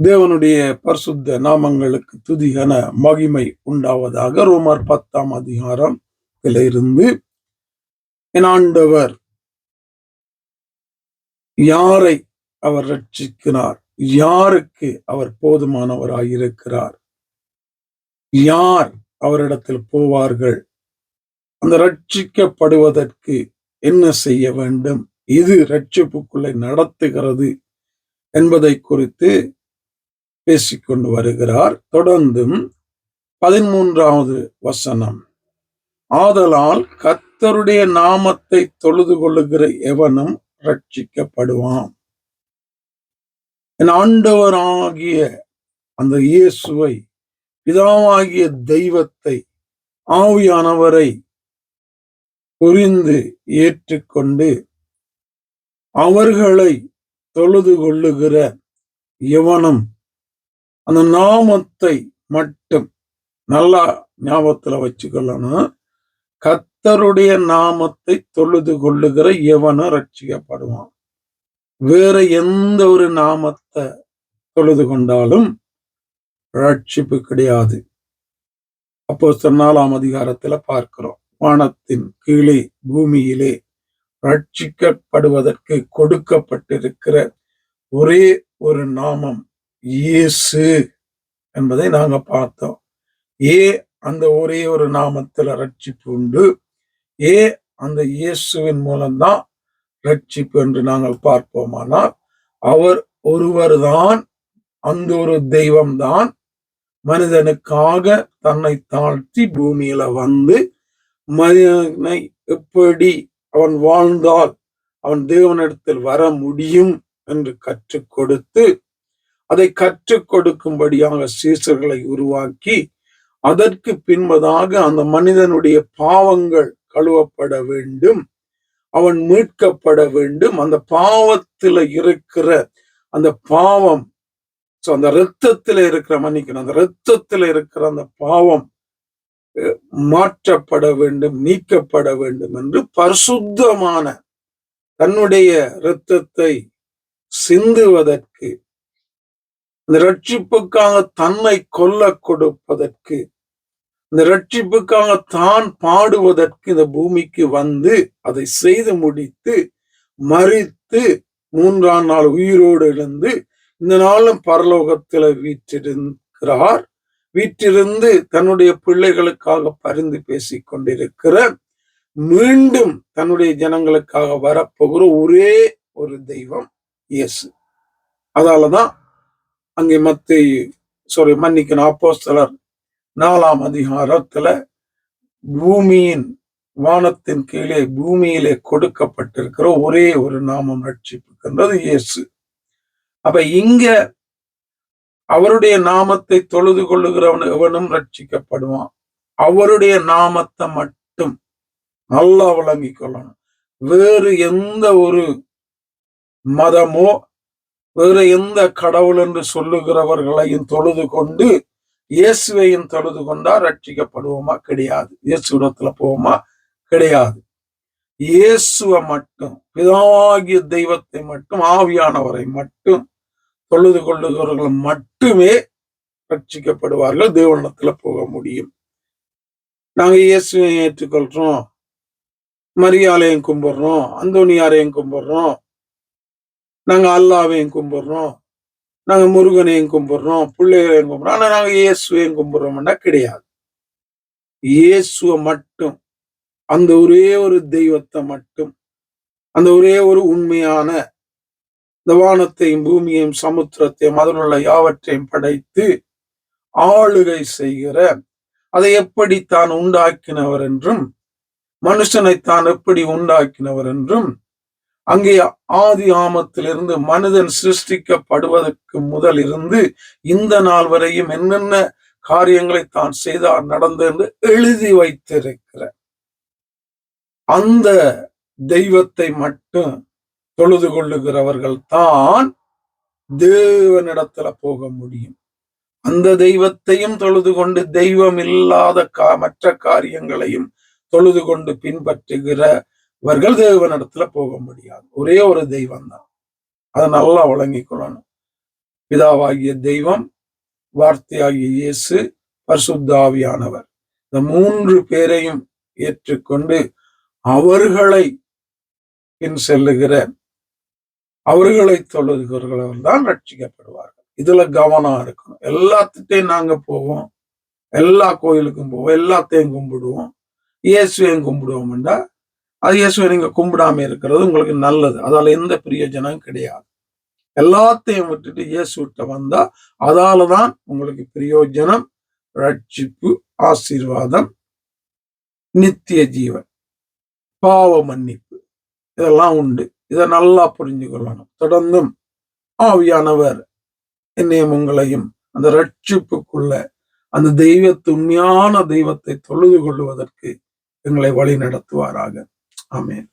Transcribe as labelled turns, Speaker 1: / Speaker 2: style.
Speaker 1: தேவனுடைய பரிசுத்த நாமங்களுக்கு துதிகன மகிமை உண்டாவதாக. ரோமர் 10ஆம் அதிகாரம் இருந்து என் ஆண்டவர் யாரை அவர் ரட்சிக்கிறார், யாருக்கு அவர் போதுமானவராயிருக்கிறார், யார் அவரிடத்தில் போவார்கள், அந்த ரட்சிக்கப்படுவதற்கு என்ன செய்ய வேண்டும், இது ரட்சிப்புக்குள்ளே நடத்துகிறது என்பதை குறித்து பேசிக்கொண்டு வருகிறார். தொடர்ந்தும் 13வது வசனம், ஆதலால் கர்த்தருடைய நாமத்தை தொழுது கொள்ளுகிற எவனும் ரட்சிக்கப்படுவான். என் ஆண்டவராகிய அந்த இயேசுவை, பிதாவாகிய தெய்வத்தை, ஆவியானவரை புரிந்து ஏற்றுக்கொண்டு அவர்களை தொழுது கொள்ளுகிற எவனும் அந்த நாமத்தை மட்டும் நல்லா ஞாபகத்துல வச்சுக்கொள்ளணும். கர்த்தருடைய நாமத்தை தொழுது கொள்ளுகிற எவனும் ரட்சிக்கப்படுவான். வேற எந்த ஒரு நாமத்தை தொழுது கொண்டாலும் ரட்சிப்பு கிடையாது. அப்போஸ்தலர் 4ஆம் அதிகாரத்துல பார்க்கிறோம். வானத்தின் கீழே பூமியிலே ரட்சிக்கப்படுவதற்கு கொடுக்கப்பட்டிருக்கிற ஒரே ஒரு நாமம் இயேசு என்பதை நாங்க பார்த்தோம். அந்த ஒரே ஒரு நாமத்துல ரட்சிப்பு உண்டு. அந்த இயேசுவின் மூலம்தான் ரட்சிப்பு என்று நாங்கள் பார்ப்போமானால், அவர் ஒருவர் தான், அந்த ஒரு தெய்வம்தான் மனிதனுக்காக தன்னை தாழ்த்தி பூமியில வந்து மனிதனை எப்படி அவன் வாழ்ந்தால் அவன் தேவனிடத்தில் வர முடியும் என்று கற்றுக் கொடுத்து, அதை கற்றுக் கொடுக்கும்படியாக சீசர்களை உருவாக்கி, அதற்கு பின்பதாக அந்த மனிதனுடைய பாவங்கள் கழுவப்பட வேண்டும், அவன் மீட்கப்பட வேண்டும். அந்த பாவத்துல இருக்கிற அந்த பாவம், அந்த இரத்தத்துல இருக்கிற அந்த இரத்தத்துல இருக்கிற அந்த பாவம் மாற்றப்பட வேண்டும், நீக்கப்பட வேண்டும் என்று பரிசுத்தமான தன்னுடைய இரத்தத்தை சிந்துவதற்கு, இந்த ரட்சிப்புக்காக தன்னை கொல்ல கொடுப்பதற்கு, இந்த ரட்சிப்புக்காக தான் பாடுவதற்கு இந்த பூமிக்கு வந்து அதை செய்து முடித்து மரித்து 3ஆம் நாள் உயிரோடு எழுந்து இந்த நாளும் பரலோகத்தில் வீற்றிருக்கிறார். வீற்றிருந்து தன்னுடைய பிள்ளைகளுக்காக பரிந்து பேசிக் கொண்டிருக்கிற, மீண்டும் தன்னுடைய ஜனங்களுக்காக வரப்போகிற ஒரே ஒரு தெய்வம் இயேசு. அதாலதான் அங்கே அப்போஸ்தலர் 4ஆம் அதிகாரத்துல பூமியின் வானத்தின் கீழே பூமியிலே கொடுக்கப்பட்டிருக்கிற ஒரே ஒரு நாமம் ரட்சிப்புக்கின்றது இயேசு. அப்ப இங்க அவருடைய நாமத்தை தொழுது கொள்ளுகிறவன் எவனும் ரட்சிக்கப்படுவான். அவருடைய நாமத்தை மட்டும் நல்லா விளங்கிக் கொள்ளணும். வேறு எந்த ஒரு மதமோ வேறு எந்த கடவுள் என்று சொல்லுகிறவர்களையும் தொழுது கொண்டு இயேசுவையும் தொழுது கொண்டா ரட்சிக்கப்படுவோமா? கிடையாது. இயேசுவிடத்துல போவோமா? கிடையாது. இயேசுவை மட்டும், பிதாவாகிய தெய்வத்தை மட்டும், ஆவியானவரை மட்டும் தொழுது கொள்ளுகிறவர்கள் மட்டுமே ரட்சிக்கப்படுவார்கள், தேவனிடத்துல போக முடியும். நாங்க இயேசுவை ஏற்றுக்கொள்றோம், மரியாதையும் கும்பிடுறோம், அந்தோனியாரையும் கும்பிடுறோம், நாங்க அல்லாவையும் கும்பிடுறோம், நாங்க முருகனையும் கும்பிடுறோம், பிள்ளைகளையும் கும்பிடுறோம், ஆனா நாங்க இயேசுவையும் கும்பிடுறோம்னா கிடையாது. இயேசுவை மட்டும், அந்த ஒரே ஒரு தெய்வத்தை மட்டும், அந்த ஒரே ஒரு உண்மையான இந்த வானத்தையும் பூமியையும் சமுத்திரத்தையும் அதில் உள்ள யாவற்றையும் படைத்து ஆளுகை செய்கிற, அதை எப்படி தான் உண்டாக்கினவர் என்றும், மனுஷனை தான் எப்படி உண்டாக்கினவர் என்றும், அங்கே ஆதி ஆமத்திலிருந்து மனிதன் சிருஷ்டிக்கப்படுவதற்கு முதல் இருந்து இந்த நாள் வரையும் என்னென்ன காரியங்களை தான் செய்தார் நடந்து என்று எழுதி வைத்திருக்கிற அந்த தெய்வத்தை மட்டும் தொழுது கொள்ளுகிறவர்கள் தான் தேவனிடத்துல போக முடியும். அந்த தெய்வத்தையும் தொழுது கொண்டு தெய்வம் இல்லாத மற்ற காரியங்களையும் தொழுது கொண்டு பின்பற்றுகிறவர்கள் தேவனிடத்துல போக முடியாது. ஒரே ஒரு தெய்வம் தான். அதை நல்லா வழங்கிக் கொள்ளணும். பிதாவாகிய தெய்வம், வார்த்தையாகிய இயேசு, பரிசுத்த ஆவியானவர். இந்த 3 பேரையும் ஏற்றுக்கொண்டு அவர்களை பின் செல்லுகிற, அவர்களை தொழுகிறவர்கள் தான் ரட்சிக்கப்படுவார்கள். இதுல கவனம் இருக்கணும். எல்லாத்துட்டையும் நாங்க போவோம், எல்லா கோயிலுக்கும் போவோம், எல்லாத்தையும் கும்பிடுவோம், இயேசுவையும் கும்பிடுவோம்டா அது இயேசுவை நீங்க கும்பிடாம இருக்கிறது உங்களுக்கு நல்லது. அதால எந்த பிரயோஜனம் கிடையாது. எல்லாத்தையும் விட்டுட்டு இயேசுட்ட வந்தா அதாலதான் உங்களுக்கு பிரயோஜனம், ரட்சிப்பு, ஆசீர்வாதம், நித்திய ஜீவன், பாவ மன்னிப்பு, இதெல்லாம் உண்டு. இதை நல்லா புரிஞ்சு கொள்ளணும். தொடர்ந்தும் ஆவியானவர் என்னையும் உங்களையும் அந்த ரட்சிப்புக்குள்ள, அந்த உண்மையான தெய்வத்தை தொழுது கொள்வதற்கு எங்களை வழி நடத்துவாராக. ஆமென்.